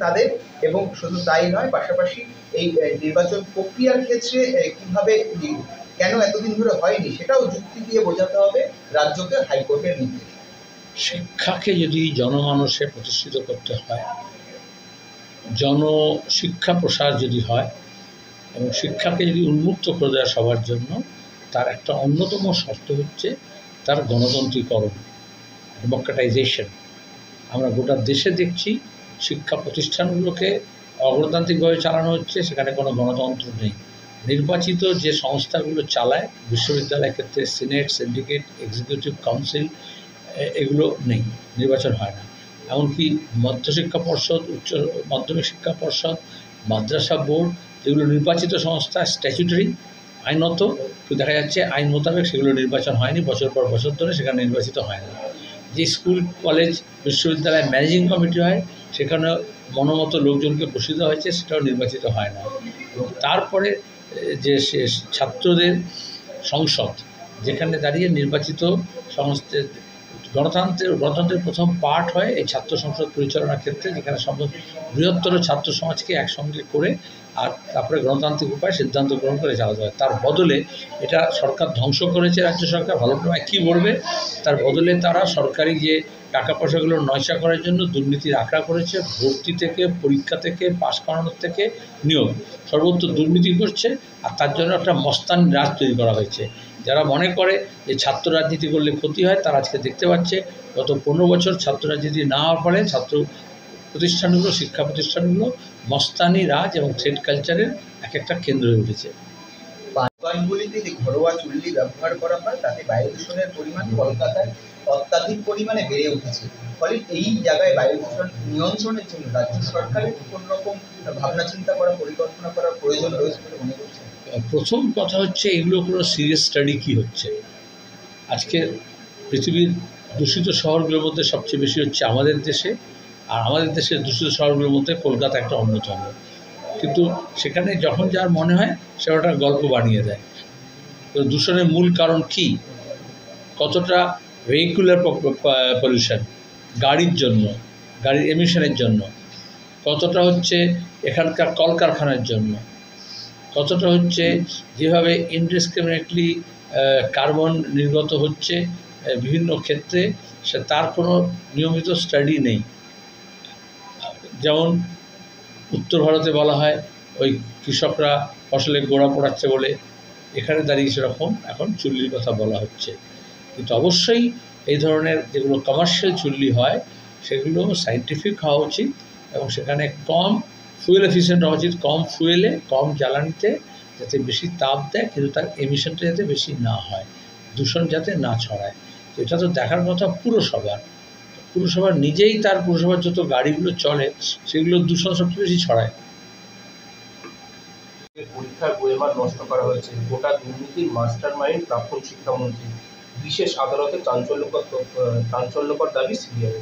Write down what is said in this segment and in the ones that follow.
তাদের, এবং শুধু তাই নয়, পাশাপাশি এই নির্বাচন প্রক্রিয়ার ক্ষেত্রে কিভাবে কেন এতদিন ধরে হয়নি সেটাও যুক্তি দিয়ে বোঝাতে হবে রাজ্যকে হাইকোর্টের নির্দেশ। শিক্ষাকে যদি জনমানসে প্রতিষ্ঠিত করতে হয়, শিক্ষা প্রসার যদি হয় এবং শিক্ষাকে যদি উন্মুক্ত করে দেওয়া সবার জন্য, তার একটা অন্যতম শর্ত হচ্ছে তার গণতান্ত্রিকরণ, ডেমোক্রেটাইজেশন। আমরা গোটা দেশে দেখছি শিক্ষা প্রতিষ্ঠানগুলোকে অগণতান্ত্রিকভাবে চালানো হচ্ছে, সেখানে কোনো গণতন্ত্র নেই। নির্বাচিত যে সংস্থাগুলো চালায়, বিশ্ববিদ্যালয়ের ক্ষেত্রে সিনেট, সিন্ডিকেট, এক্সিকিউটিভ কাউন্সিল, এগুলো নেই, নির্বাচন হয় না। এমনকি মধ্যশিক্ষা পর্ষদ, উচ্চ মাধ্যমিক শিক্ষা পর্ষদ, মাদ্রাসা বোর্ড, যেগুলো নির্বাচিত সংস্থা, স্ট্যাচুটারি, আইনত, দেখা যাচ্ছে আইন মোতাবেক সেগুলো নির্বাচন হয়নি, বছর পর বছর ধরে সেখানে নির্বাচিত হয় না। যে স্কুল, কলেজ, বিশ্ববিদ্যালয় ম্যানেজিং কমিটি হয়, সেখানে মনোমতো লোকজনকে বসিয়ে দেওয়া হয়েছে, সেটাও নির্বাচিত হয় না। এবং তারপরে যে ছাত্রদের সংসদ, যেখানে দাঁড়িয়ে নির্বাচিত সংস্থার গণতন্ত্রের প্রথম পার্ট হয় এই ছাত্র সংসদ পরিচালনার ক্ষেত্রে, যেখানে বৃহত্তর ছাত্র সমাজকে একসঙ্গে করে আর তারপরে গণতান্ত্রিক উপায়ে সিদ্ধান্ত গ্রহণ করে চালাতে হয়। তার বদলে এটা সরকার ধ্বংস করেছে, রাজ্য সরকার ভালো সময় কী বলবে, তার বদলে তারা সরকারি যে টাকা পয়সাগুলো নয়সা করার জন্য দুর্নীতির আখড়া করেছে। ভর্তি থেকে, পরীক্ষা থেকে, পাশ করানোর থেকে নিয়োগ, সর্বত্র দুর্নীতি করছে। আর তার জন্য একটা মস্তান রাজ তৈরি করা হয়েছে। যারা মনে করে যে ছাত্র রাজনীতি করলে ক্ষতি হয়, তারা আজকে দেখতে পাচ্ছে গত 15 বছর ছাত্র রাজনীতি না হওয়ার ফলে ছাত্র প্রতিষ্ঠানগুলো, শিক্ষা প্রতিষ্ঠানগুলো মস্তানি রাজ এবং থ্রেড কালচারের একটা কেন্দ্র হয়ে উঠেছে। বাগানগুলিতে যে ঘরোয়া চুল্লি ব্যবহার করা হয়, তাতে বায়ু দূষণের পরিমাণ কলকাতায় অত্যাধিক পরিমাণে বেড়ে উঠেছে। ফলে এই জায়গায় বায়ু দূষণ নিয়ন্ত্রণের জন্য রাজ্য সরকারের কোন রকম ভাবনা চিন্তা করা, পরিকল্পনা করার প্রয়োজন রয়েছে বলে মনে করছেন? প্রথম কথা হচ্ছে, এগুলো কোনো সিরিয়াস স্টাডি কী হচ্ছে। আজকে পৃথিবীর দূষিত শহরগুলোর মধ্যে সবচেয়ে বেশি হচ্ছে আমাদের দেশে, আর আমাদের দেশের দূষিত শহরগুলোর মধ্যে কলকাতা একটা অন্যতম। কিন্তু সেখানে যখন যার মনে হয় সে একটা গল্প বানিয়ে দেয়। তো দূষণের মূল কারণ কি, কতটা ভেহিকুলার পলিউশন, গাড়ির জন্য, গাড়ির এমিশনের জন্য, কতটা হচ্ছে এখানকার কলকারখানার জন্য, কতটা হচ্ছে যেভাবে ইনডিসক্রিমিনেটলি কার্বন নির্গত হচ্ছে বিভিন্ন ক্ষেত্রে, তার কোনো নিয়মিত স্টাডি নেই। যেমন উত্তর ভারতে বলা হয় ওই কৃষকরা ফসলে গোড়া পোড়াচ্ছে বলে, এখানে দাঁড়িয়ে সেরকম এখন চুল্লির কথা বলা হচ্ছে। কিন্তু অবশ্যই এই ধরনের যেগুলো কমার্শিয়াল চুল্লি হয় সেগুলো সায়েন্টিফিক হওয়া উচিত এবং সেখানে কম ফুয়েল এফিসিয়েন্ট হওয়া উচিত, কম ফুয়েলে, কম জ্বালানিতে, যাতে বেশি তাপ দেয় কিন্তু তার এমিশনটা যাতে বেশি না হয়, দূষণ যাতে না ছড়ায়। তো এটা তো দেখার কথা পুরসভার নিজেই, তার পুরসভার যত গাড়িগুলো চলে সেগুলো দূষণ সবচেয়ে বেশি ছড়ায়। পরীক্ষার বইমার নষ্ট করা হয়েছে, গোটা দুর্নীতির মাস্টার মাইন্ড প্রাক্তন শিক্ষামন্ত্রী, বিশেষ আদালতে চাঞ্চল্যকর দাবি সিবিআই।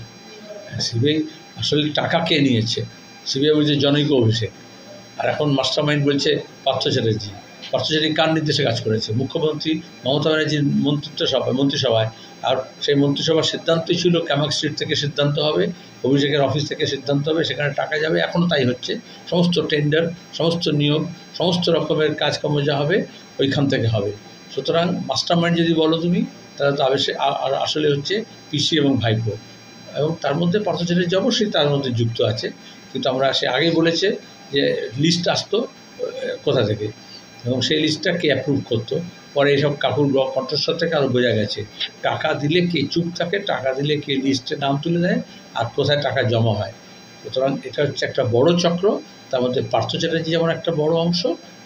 সিবিআই আসলে টাকা কে নিয়েছে? সিবিআই বলছে জনৈক অভিষেক, আর এখন মাস্টার মাইন্ড বলছে পার্থ চ্যাটার্জি। পার্থ চ্যাটার্জি কার নির্দেশে কাজ করেছে? মুখ্যমন্ত্রী মমতা ব্যানার্জির মন্ত্রিসভায়। আর সেই মন্ত্রিসভার সিদ্ধান্তই ছিল ক্যামাক স্ট্রিট থেকে সিদ্ধান্ত হবে, অভিষেকের অফিস থেকে সিদ্ধান্ত হবে, সেখানে টাকা যাবে। এখনও তাই হচ্ছে, সমস্ত টেন্ডার, সমস্ত নিয়োগ, সমস্ত রকমের কাজকর্ম যা হবে ওইখান থেকে হবে। সুতরাং মাস্টার মাইন্ড যদি বলো তুমি, তাহলে তো আসলে হচ্ছে পিসি এবং ভাইপো, এবং তার মধ্যে পার্থ চ্যাটার্জি অবশ্যই তার মধ্যে যুক্ত আছে। কিন্তু আমরা সে আগে বলেছে যে লিস্ট আসতো কোথা থেকে এবং সেই লিস্টটা কে অ্যাপ্রুভ করতো। পরে এইসব কাকুর কণ্ঠস্বর থেকে আরও বোঝা গেছে টাকা দিলে কে চুপ থাকে, টাকা দিলে কে লিস্টে নাম তুলে দেয়, আর কোথায় টাকা জমা হয়। সুতরাং এটা হচ্ছে একটা বড় চক্র, তার মধ্যে পার্থ চ্যাটার্জি যেমন একটা বড় অংশ,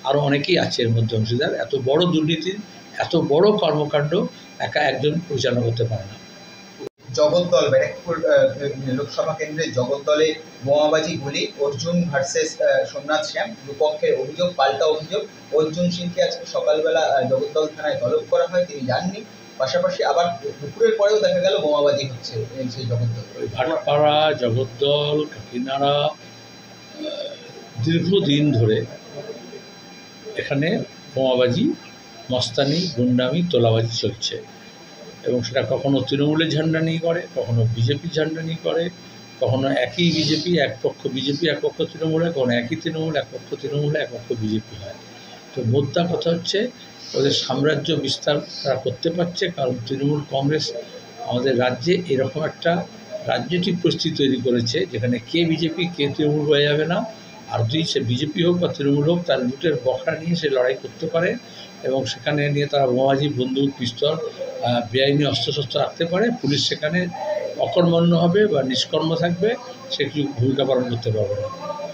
আরও অনেকেই আছে এর মধ্যে অংশীদার। এত বড় দুর্নীতির, এত বড় কর্মকাণ্ড একা একজন পরিচালনা করতে পারে না। জগদ্দল, ব্যারাকপুর লোকসভা কেন্দ্রে জগদ্দলে বোমাবাজি গুলি, অর্জুন ভার্সেস সোমনাথ শ্যাম, দুপক্ষের অভিযোগ, পাল্টা অভিযোগ। অর্জুন সিংকে আজকে সকালবেলা জগদ্দল থানায় তলব করা হয়, তিনি যাননি। পাশাপাশি আবার দুপুরের পরেও দেখা গেল বোমাবাজি হচ্ছে সেই জগদ্দল। ভাটপাড়া, জগদ্দল, কাকিনাড়া, দীর্ঘদিন ধরে এখানে বোমাবাজি, মস্তানি, গুন্ডামি, তোলাবাজি চলছে এবং সেটা কখনো তৃণমূলের ঝান্ডা নিয়ে করে, কখনো বিজেপির ঝান্ডা নিয়ে করে, কখনো একই বিজেপি এক পক্ষ বিজেপি এক পক্ষ তৃণমূল হয়, কখনো একই তৃণমূল এক পক্ষ তৃণমূল এক পক্ষ বিজেপি হয়। তো মোদ্দা কথা হচ্ছে ওদের সাম্রাজ্য বিস্তার তারা করতে পারছে, কারণ তৃণমূল কংগ্রেস আমাদের রাজ্যে এরকম একটা রাজনৈতিক পরিস্থিতি তৈরি করেছে যেখানে কে বিজেপি কে তৃণমূল হয়ে যাবে না, আর দুই সে বিজেপি হোক বা তৃণমূল হোক তার লুটের বখরা নিয়ে সে লড়াই করতে পারে এবং সেখানে নিয়ে তারা বোমাবাজি বন্দুক পিস্তল বেআইনি অস্ত্রশস্ত্র রাখতে পারে। পুলিশ সেখানে অকর্মণ্য হবে বা নিষ্কর্ম থাকবে, সে কিছু ভূমিকা পালন করতে পারবে না,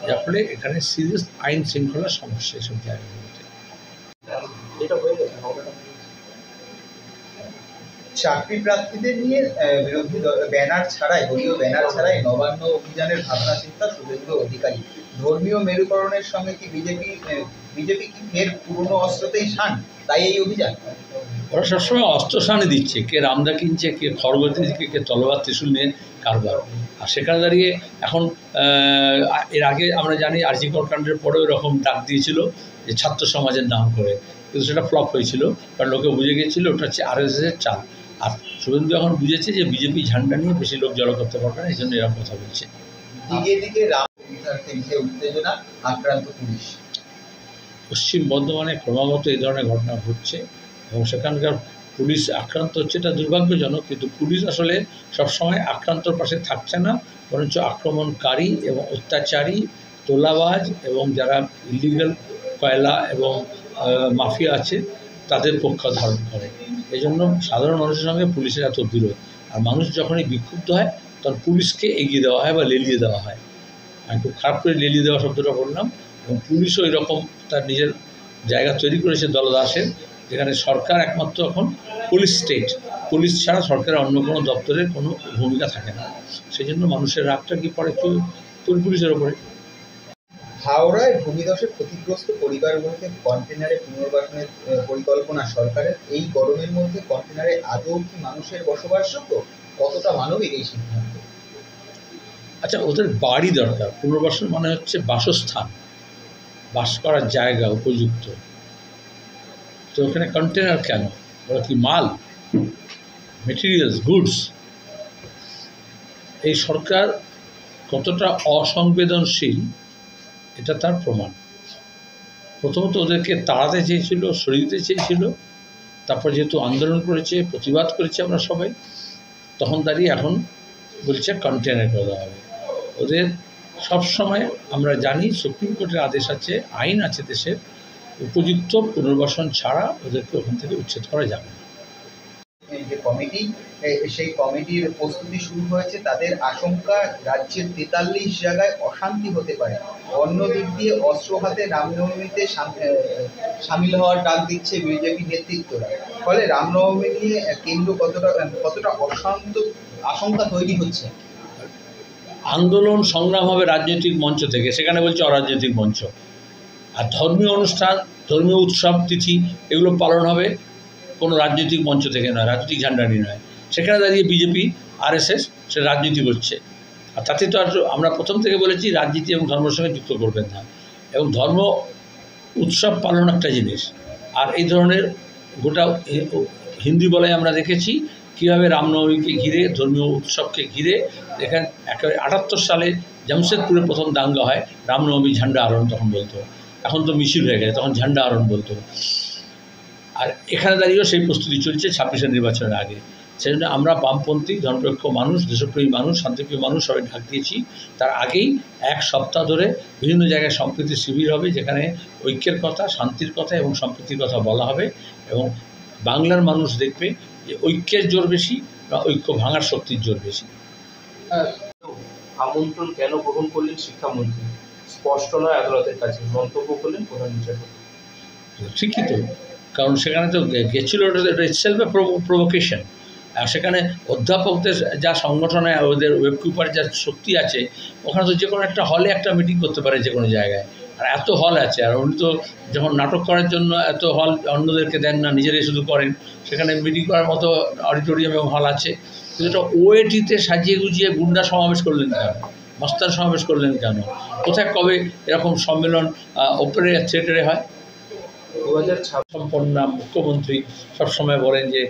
যার ফলে এখানে সিরিয়াস আইন শৃঙ্খলার সমস্যা এসব জায়গাগুলোতে। এটা হয়ে গেছে হাওড়াটা। চাকরি প্রার্থীদের নিয়ে বিরোধী ব্যানার ছাড়াই, দলীয় ব্যানার ছাড়াই নবান্ন অভিযানের ভাবনা চিন্তা শুভেন্দু অধিকারী। ধর্মীয় মেরুকরণের সঙ্গে কি বিজেপি কি ফের পুরনো অস্ত্রতেই শান, তাই এই অভিযান? ওরা সবসময় অস্ত্র সামনে দিচ্ছে, কে রামদা কিনছে, কে খড়গ দিচ্ছে, কে তলোয়ার ত্রিশূল নিয়ে কারবার। আর সেখানে দাঁড়িয়ে এখন এর আগে আমরা জানি আরজি কর কাণ্ডের পরেও এরকম ডাক দিয়েছিল যে ছাত্র সমাজের নাম করে, কিন্তু সেটা ফ্লপ হয়েছিল, কারণ লোকে বুঝে গিয়েছিল ওটা হচ্ছে RSSের চাল। আর শুভেন্দু এখন বুঝেছে যে বিজেপি ঝান্ডা নিয়ে বেশি লোক জড়ো করতে পারবে না, এই জন্য এরকম কথা বলছে। দিকে দিকে রাম উত্তেজনা, আক্রান্ত পুলিশ। পশ্চিম বর্ধমানে ক্রমাগত এই ধরনের ঘটনা ঘটছে এবং সেখানকার পুলিশ আক্রান্ত হচ্ছে, এটা দুর্ভাগ্যজনক। কিন্তু পুলিশ আসলে সবসময় আক্রান্তর পাশে থাকছে না, বরঞ্চ আক্রমণকারী এবং অত্যাচারী তোলাবাজ এবং যারা ইলিগাল কয়লা এবং মাফিয়া আছে তাদের পক্ষ ধারণ করে। এই জন্য সাধারণ মানুষের সঙ্গে পুলিশের এত বিরোধ। আর মানুষ যখনই বিক্ষুব্ধ হয় তখন পুলিশকে এগিয়ে দেওয়া হয় বা লেলিয়ে দেওয়া হয়। আমি খুব খারাপ করে লেলিয়ে দেওয়া শব্দটা বললাম। এবং পুলিশও এরকম তার নিজের জায়গা তৈরি করেছে দলদাসের, যেখানে সরকার একমাত্র এখন পুলিশ স্টেট, পুলিশ ছাড়া সরকারের অন্য কোনো দপ্তরের কোনো ভূমিকা থাকে না। সেই জন্য মানুষের রাগটা কি পড়ে পুলিশের ওপরে। হাওড়ায় ভূমিধসে ক্ষতিগ্রস্ত পরিবারগুলোকে কন্টেনারে পুনর্বাসনের পরিকল্পনা সরকারের। এই গরমের মধ্যে কন্টেনারে আদৌ কি মানুষের বসবাসযোগ্য? কতটা মানবিক এই সিদ্ধান্ত? আচ্ছা, ওদের বাড়ি দরকার। পুনর্বাসন মানে হচ্ছে বাসস্থান, বাস করার জায়গা উপযুক্ত। তো ওখানে কন্টেনার কেন? ওরা কি মাল, মেটেরিয়ালস, গুডস? এই সরকার কতটা অসংবেদনশীল এটা তার প্রমাণ। প্রথমত ওদেরকে তাড়াতে চেয়েছিল, সরিয়ে দিতে চেয়েছিল, তারপর যেহেতু আন্দোলন করেছে, প্রতিবাদ করেছে আমরা সবাই, তখন দাঁড়িয়ে এখন বলছে কন্টেনার করে দেওয়া হবে। ওদের সবসময় আমরা জানি সুপ্রিম কোর্টের আদেশ আছে, আইন আছে দেশের, উপযুক্ত পুনর্বাসন ছাড়া ওদেরকে ওখান থেকে উচ্ছেদ করা যাবে না। যে কমিটি, সেই কমিটির প্রস্তুতি শুরু হয়েছে। তাদের আশঙ্কা রাজ্যের 43 জায়গায় অশান্তি হতে পারে। অন্য দিক দিয়ে অস্ত্র হাতে রামনবমীতে সামিল হওয়ার ডাক দিচ্ছে বিজেপি নেতৃত্বরা। ফলে রামনবমী নিয়ে কেন্দ্র কতটা আশঙ্কা তৈরি হচ্ছে। আন্দোলন সংগ্রাম হবে রাজনৈতিক মঞ্চ থেকে, সেখানে বলছে অরাজনৈতিক মঞ্চ। আর ধর্মীয় অনুষ্ঠান, ধর্মীয় উৎসব তিথি এগুলো পালন হবে কোনো রাজনৈতিক মঞ্চ থেকে নয়, রাজনৈতিক ঝান্ডা নিয়ে নয়। সেখানে দাঁড়িয়ে বিজেপি RSS সে রাজনীতি করছে। আর তাতে তো আর আমরা প্রথম থেকে বলেছি রাজনীতি এবং ধর্মের সঙ্গে যুক্ত করবেন না। এবং ধর্ম উৎসব পালন একটা জিনিস, আর এই ধরনের গোটা হিন্দি বলায় আমরা দেখেছি কীভাবে রামনবমীকে ঘিরে, ধর্মীয় উৎসবকে ঘিরে, এখানে একেবারে 78 সালে জামশেদপুরে প্রথম দাঙ্গা হয়, রামনবমী ঝান্ডা আরোহণ তখন বলতো, এখন তো মিছিল হয়ে গেছে, তখন ঝান্ডা আরোহণ বলতো। আর এখানে দাঁড়িয়েও সেই প্রস্তুতি চলছে 26 নির্বাচনের আগে। সেই জন্য আমরা বামপন্থী, ধর্মনিরপেক্ষ মানুষ, দেশপ্রেমী মানুষ, শান্তিপ্রিয় মানুষ সবাই ডাক দিয়েছি। তার আগেই 1 সপ্তাহ ধরে বিভিন্ন জায়গায় সম্প্রীতি শিবির হবে, যেখানে ঐক্যের কথা, শান্তির কথা এবং সম্প্রীতির কথা বলা হবে। এবং বাংলার মানুষ দেখবে যে ঐক্যের জোর বেশি বা ঐক্য ভাঙার শক্তির জোর বেশি। আমন্ত্রণ কেন গ্রহণ করলেন শিক্ষামন্ত্রী? স্পষ্ট নয় আদালতের কাছে, মন্তব্য করলেন প্রধান বিচারপতি। ঠিকই তো, কারণ সেখানে তো গেছিলো, ওটা ইটসেলফ এ প্রভোকেশন। আর সেখানে অধ্যাপকদের যা সংগঠনে ওদের ওয়েবকিপার যা শক্তি আছে, ওখানে তো যে কোনো একটা হলে একটা মিটিং করতে পারে যে কোনো জায়গায়। আর এত হল আছে, আর উনি তো যখন নাটক করার জন্য এত হল অন্যদেরকে দেন না, নিজেরাই শুধু করেন। সেখানে মিটিং করার মতো অডিটোরিয়াম এবং হল আছে, কিন্তু এটা ওএটিতে সাজিয়ে গুজিয়ে গুন্ডা সমাবেশ করলেন কেন, মস্তান সমাবেশ করলেন কেন? কোথায় কবে এরকম সম্মেলন ওপেনে থিয়েটারে হয়? 2026 সম্পন্না মুখ্যমন্ত্রী সবসময় বলেন যে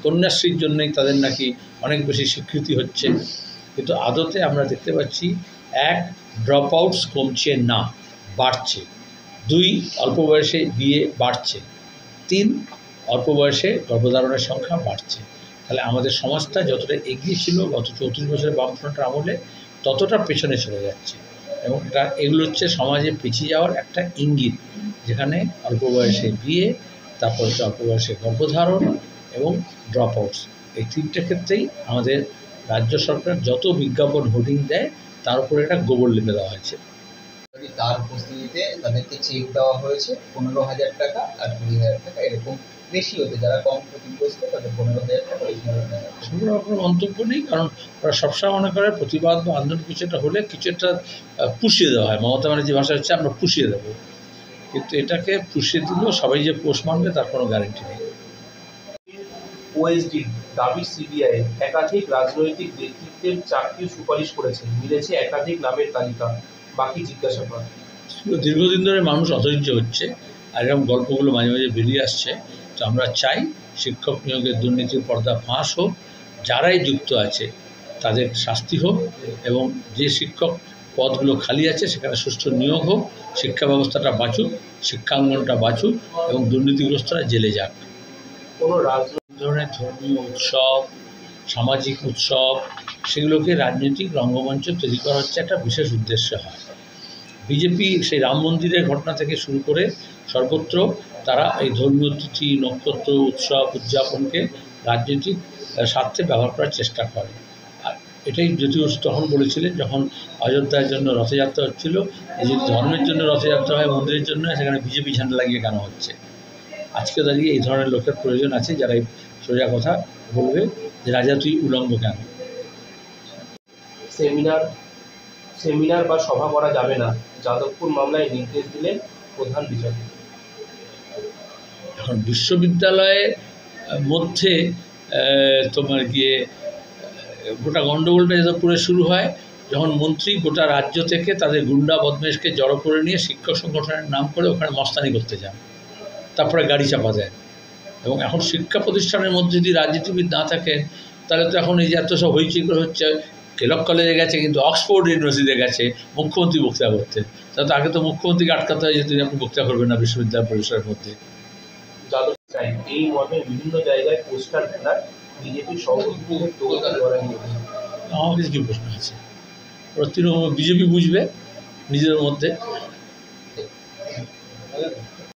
কন্যাশ্রীর জন্যই তাদের নাকি অনেক বেশি স্বীকৃতি হচ্ছে। কিন্তু আদতে আমরা দেখতে পাচ্ছি 1 ড্রপ আউটস কমছে না, বাড়ছে। 2 অল্প বয়সে বিয়ে বাড়ছে। 3 অল্প বয়সে গর্ভধারণের সংখ্যা বাড়ছে। তাহলে আমাদের সমাজটা যতটা এগিয়ে ছিল গত 34 বছরের বামফ্রন্টের আমলে ততটা পেছনে চলে যাচ্ছে, এবং এগুলো হচ্ছে সমাজে পিছিয়ে যাওয়ার একটা ইঙ্গিত, যেখানে অল্প বয়সে বিয়ে, তারপর হচ্ছে অল্প বয়সে গর্ভধারণ এবং ড্রপ আউটস, এই 3টে ক্ষেত্রেই আমাদের রাজ্য সরকার যত বিজ্ঞাপন হোর্ডিং দেয় তার উপরে একটা গোবর লিপে দেওয়া হয়েছে। তার উপস্থিতিতে তাদেরকে চেক দেওয়া হয়েছে 15,000 টাকা আর 20,000 টাকা, এরকম বেশি হতে, যারা কম ক্ষতিগ্রস্ত তাদের 15,000 টাকা বেশি হতে। সেগুলো কোনো মন্তব্য নেই, কারণ ওরা সবসময় মনে করে প্রতিবাদ বা আন্দোলন কিছু একটা হলে কিছু একটা পুষিয়ে দেওয়া হয়। মমতা ব্যানার্জি ভাষা হচ্ছে আমরা পুষিয়ে দেবো, কিন্তু এটাকে পুষিয়ে দিলেও সবাই যে পোষ মানবে তার কোনো গ্যারেন্টি নেই। ওএসডি দাবি সিবিআই একাধিক রাজনৈতিক ব্যক্তিত্বের চাকরির সুপারিশ করেছে, মিলেছে একাধিক নামের তালিকা, বাকি জিজ্ঞাসাবাদ। দীর্ঘদিন ধরে মানুষ অধৈর্য হচ্ছে, আর এরকম গল্পগুলো মাঝে মাঝে বেরিয়ে আসছে। তো আমরা চাই শিক্ষক নিয়োগের দুর্নীতির পর্দা ফাঁস হোক, যারাই যুক্ত আছে তাদের শাস্তি হোক, এবং যে শিক্ষক পদগুলো খালি আছে সেখানে সুষ্ঠু নিয়োগ হোক, শিক্ষা ব্যবস্থাটা বাঁচুক, শিক্ষাঙ্গনটা বাঁচুক, এবং দুর্নীতিগ্রস্তরা জেলে যাক। কোনো রাজনৈতিক ধরনের ধর্মীয় উৎসব, সামাজিক উৎসব, সেগুলোকে রাজনৈতিক রঙ্গমঞ্চ তৈরি করা হচ্ছে একটা বিশেষ উদ্দেশ্যে হয়। বিজেপি সেই রাম মন্দিরের ঘটনা থেকে শুরু করে সর্বত্র তারা এই ধর্মীয় তিথি, নক্ষত্র, উৎসব উদযাপনকে রাজনৈতিক স্বার্থে ব্যবহার করার চেষ্টা করে। আর এটাই যদিও তখন বলেছিলেন যখন অযোধ্যার জন্য রথযাত্রা হচ্ছিল, এই যদি ধর্মের জন্য রথযাত্রা হয়, মন্দিরের জন্য, সেখানে বিজেপি ঝান্ডা লাগিয়ে কেন হচ্ছে? আজকে দাঁড়িয়ে এই ধরনের লোকের প্রয়োজন আছে যারা এই সোজা কথা বলবে যে রাজা তুই উলঙ্গ কেন। সেমিনার বা সভা করা যাবে না, যাদবপুর মামলায় নির্দেশ দিলেন প্রধান বিচারপতি। এখন বিশ্ববিদ্যালয়ের মধ্যে তোমার গিয়ে গোটা গণ্ডগোলটা যাদবপুরে শুরু হয় যখন মন্ত্রী গোটা রাজ্য থেকে তাদের গুন্ডা বদমেশকে জড়ো করে নিয়ে শিক্ষক সংগঠনের নাম করে ওখানে মস্তানি করতে যান, তারপরে গাড়ি চাপা দেন। এবং এখন শিক্ষা প্রতিষ্ঠানের মধ্যে যদি রাজনীতিবিদ না থাকেন তাহলে তো এখন এই যে এত সব হইচই করে হচ্ছে, কেলক কলেজে গেছে কিন্তু অক্সফোর্ড ইউনিভার্সিটিতে গেছে মুখ্যমন্ত্রী বক্তৃতা করতে, তাহলে তো আগে তো মুখ্যমন্ত্রীকে আটকাতে হয় যে তিনি আপনি বক্তৃতা করবেন না বিশ্ববিদ্যালয় পরিসরের মধ্যে। যাদব চাই এই মর্মে বিভিন্ন জায়গায় পোস্টার ব্যানার, বিজেপির সভাপতিদের দৌড় লড়াই নিয়েছে। আমার কাছে কী প্রশ্ন আছে? ওরা তৃণমূল বিজেপি বুঝবে নিজেদের মধ্যে।